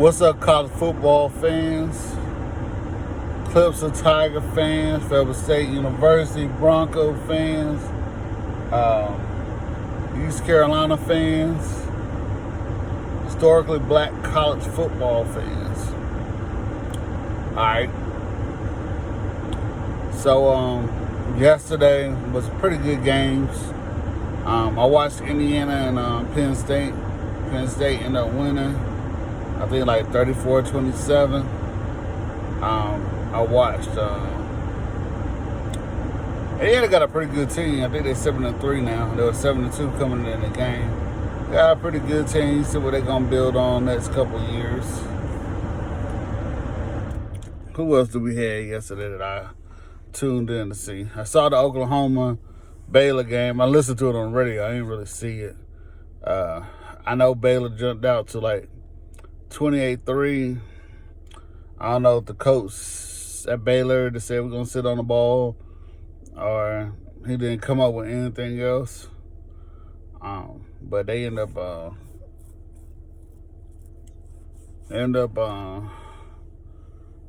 What's up, college football fans, Clemson Tiger fans, Fayetteville State University Bronco fans, East Carolina fans, historically black college football fans. Alright. So, yesterday was pretty good games. I watched Indiana and Penn State. Penn State ended up winning, I think like 34-27. I watched. Indiana got a pretty good team. I think they're 7-3 now. They were 7-2 coming in the game. They got a pretty good team. See what they're gonna build on next couple of years. Who else did we have yesterday that I tuned in to see? I saw the Oklahoma Baylor game. I listened to it on the radio. I didn't really see it. I know Baylor jumped out to like 28-3. I don't know if the coach at Baylor that said we're going to sit on the ball or he didn't come up with anything else. But they end up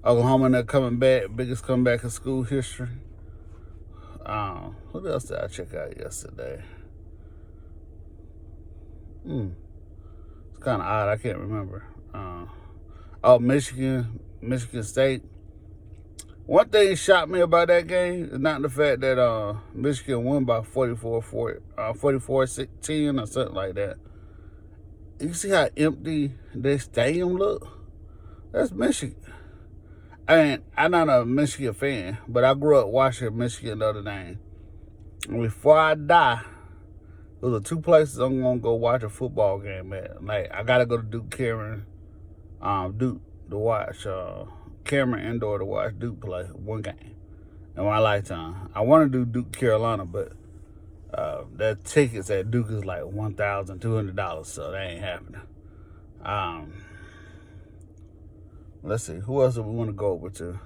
Oklahoma ended up coming back, biggest comeback in school history. What else did I check out yesterday? It's kind of odd. I can't remember. Michigan State. One thing shocked me about that game is not the fact that Michigan won by 44-10 or something like that. You see how empty their stadium look? That's Michigan. I mean, I'm not a Michigan fan, but I grew up watching Michigan Notre Dame. And before I die, those are two places I'm gonna go watch a football game at. Like, I gotta go to Duke Cameron to watch Cameron Indoor to watch Duke play one game in my lifetime. I want to do Duke Carolina, but the tickets at Duke is like $1,200, so that ain't happening. Let's see, who else do we want to go over to?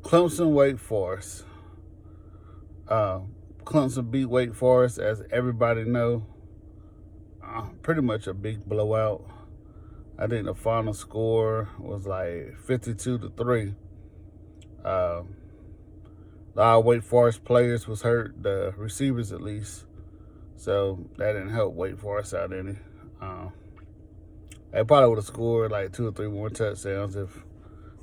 Clemson, Wake Forest. Clemson beat Wake Forest, as everybody know. Pretty much a big blowout. I think the final score was like 52-3. A lot of Wake Forest players was hurt, the receivers at least. So that didn't help Wake Forest out any. They probably would have scored like 2 or 3 more touchdowns if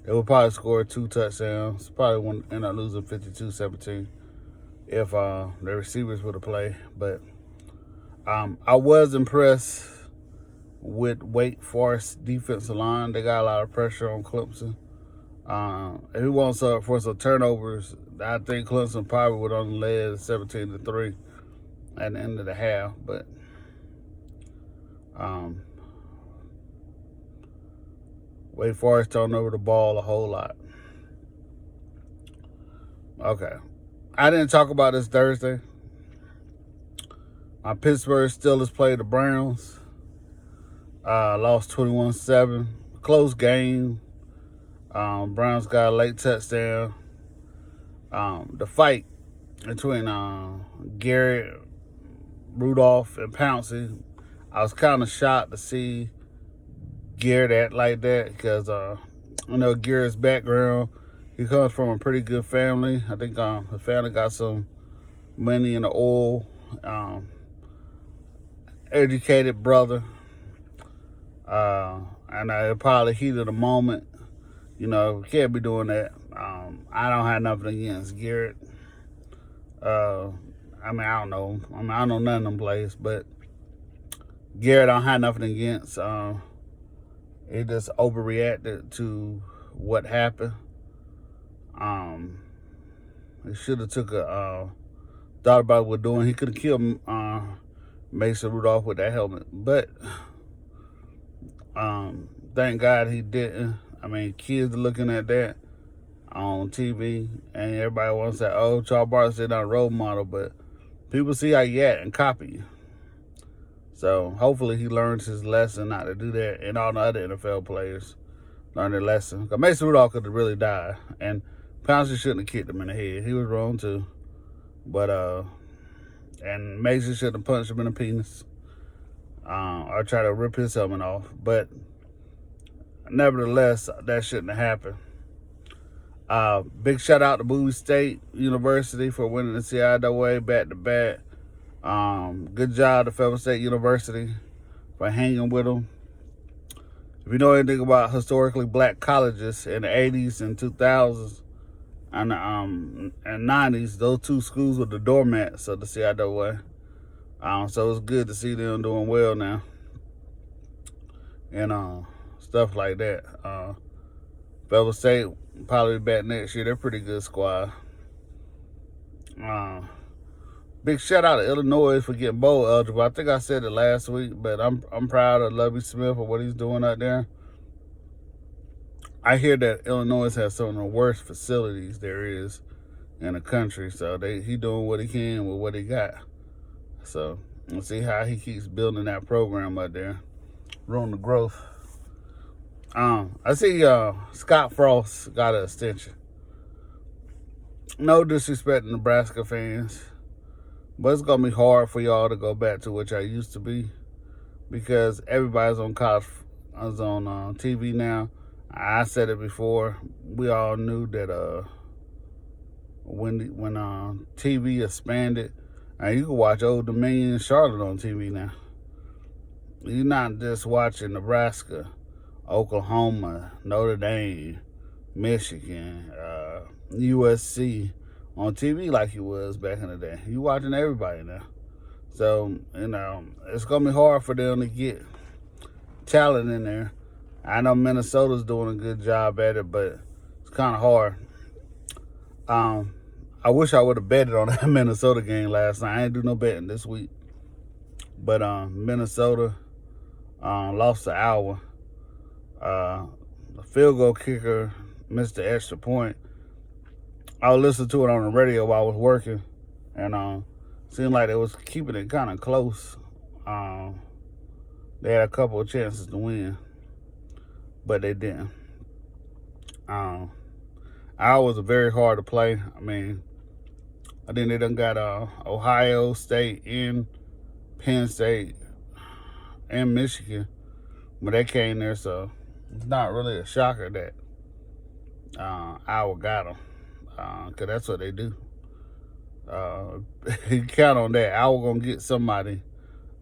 they would probably score 2 touchdowns. Probably wouldn't end up losing 52-17 if the receivers would have played. But I was impressed with Wake Forest defensive line. They got a lot of pressure on Clemson. If he wants for some turnovers, I think Clemson probably would only led 17-3 at the end of the half. But Wake Forest turned over the ball a whole lot. Okay. I didn't talk about this Thursday. My Pittsburgh Steelers played the Browns. Lost 21-7. Close game. Browns got a late touchdown. The fight between Garrett, Rudolph, and Pouncey, I was kind of shocked to see Garrett act like that because, Garrett's background, he comes from a pretty good family. I think the family got some money in the oil. Educated brother. And it probably heated the moment. Can't be doing that. I don't have nothing against Garrett. I don't know. I don't know none of them players, but Garrett I don't have nothing against. He just overreacted to what happened. He should have took thought about what doing. He could have killed Mason Rudolph with that helmet, but thank God he didn't. Kids are looking at that on TV, and everybody wants to say, "Oh, Charles Barkley's not a role model," but people see how you act and copy you. So hopefully he learns his lesson not to do that, and all the other NFL players learn their lesson. Because Mason Rudolph could have really died, and Pouncey shouldn't have kicked him in the head. He was wrong too, but and Mason shouldn't have punched him in the penis. or try to rip his helmet off. But nevertheless, that shouldn't have happened. Big shout out to Bowie State University for winning the CIAA back-to-back. Good job to Fayetteville State University for hanging with them. If you know anything about historically black colleges in the 80s and 2000s and 90s, those two schools were the doormats of the CIAA. So it's good to see them doing well now. And stuff like that. Fayetteville State probably be back next year. They're a pretty good squad. Big shout out to Illinois for getting bowl eligible. I think I said it last week, but I'm proud of Lovie Smith for what he's doing out there. I hear that Illinois has some of the worst facilities there is in the country, so he doing what he can with what he got. So we'll see how he keeps building that program out there, room to growth. I see Scott Frost got an extension. No disrespect to Nebraska fans, but it's going to be hard for y'all to go back to what y'all used to be because everybody's on TV now. I said it before. We all knew that when TV expanded, you can watch Old Dominion and Charlotte on TV now. You're not just watching Nebraska, Oklahoma, Notre Dame, Michigan, USC on TV like you was back in the day. You watching everybody now. So, it's going to be hard for them to get talent in there. I know Minnesota's doing a good job at it, but it's kind of hard. I wish I would have betted on that Minnesota game last night. I ain't do no betting this week. But Minnesota lost the hour. The field goal kicker missed the extra point. I was listening to it on the radio while I was working, and seemed like they was keeping it kind of close. They had a couple of chances to win, but they didn't. Iowa was very hard to play. I mean, I think they done got Ohio State and Penn State and Michigan, but they came there, so it's not really a shocker that Iowa got them, because that's what they do. You count on that. Iowa going to get somebody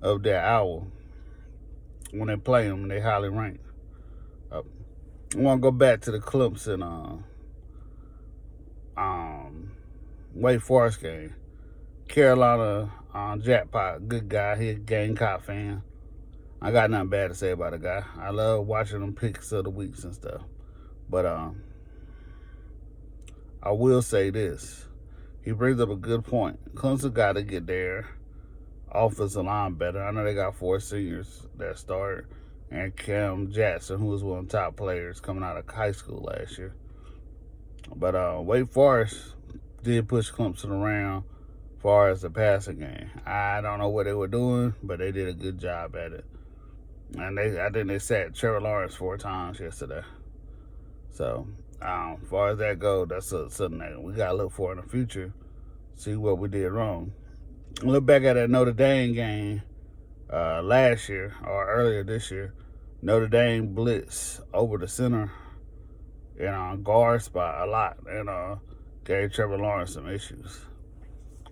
of that hour when they play them and they highly ranked. I want to go back to the Clemson Wake Forest game. Carolina Jackpot, good guy. He a Gamecock fan. I got nothing bad to say about the guy. I love watching them picks of the weeks and stuff. But I will say this. He brings up a good point. Clemson got to get their offensive line better. I know they got 4 seniors that started, and Cam Jackson, who was one of the top players coming out of high school last year. But Wake Forest did push Clemson around as far as the passing game. I don't know what they were doing, but they did a good job at it. And I think they sacked Trevor Lawrence 4 times yesterday. So, as far as that goes, that's something that we got to look for in the future, see what we did wrong. Look back at that Notre Dame game last year or earlier this year. Notre Dame blitz over the center and guard spot a lot, and gave Trevor Lawrence some issues.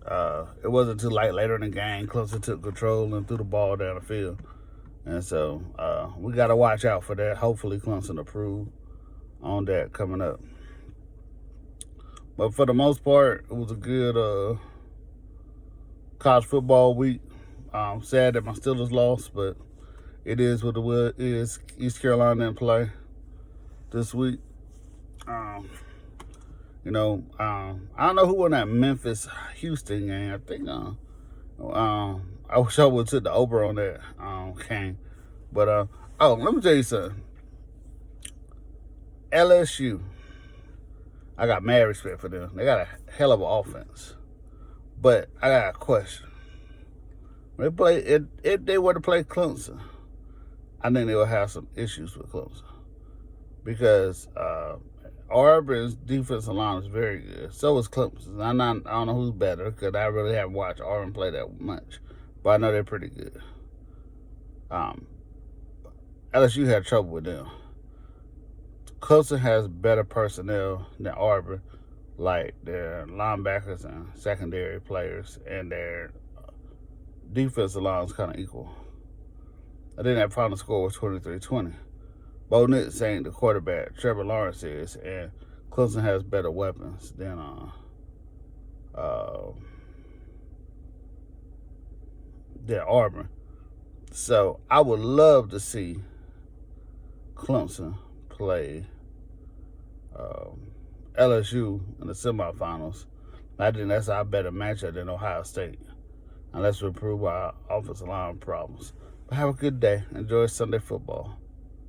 It wasn't too late later in the game. Clemson took control and threw the ball down the field. And so we got to watch out for that. Hopefully Clemson improve on that coming up. But for the most part, it was a good college football week. Sad that my Steelers lost, but it is what it is. East Carolina didn't play this week. I don't know who won that Memphis-Houston game. I think I wish I would have took the over on that game. But let me tell you something. LSU, I got mad respect for them. They got a hell of an offense. But I got a question. If they were to play Clemson, I think they would have some issues with Clemson. Because Auburn's defensive line is very good. So is Clemson. I don't know who's better because I really haven't watched Auburn play that much. But I know they're pretty good. LSU had trouble with them. Clemson has better personnel than Auburn, like their linebackers and secondary players, and their defensive line is kind of equal. And then that final score was 23-20. Bo Nix ain't the quarterback. Trevor Lawrence is, and Clemson has better weapons than Auburn. So I would love to see Clemson play LSU in the semifinals. I think that's our better matchup than Ohio State, unless we improve our offensive line problems. But have a good day. Enjoy Sunday football.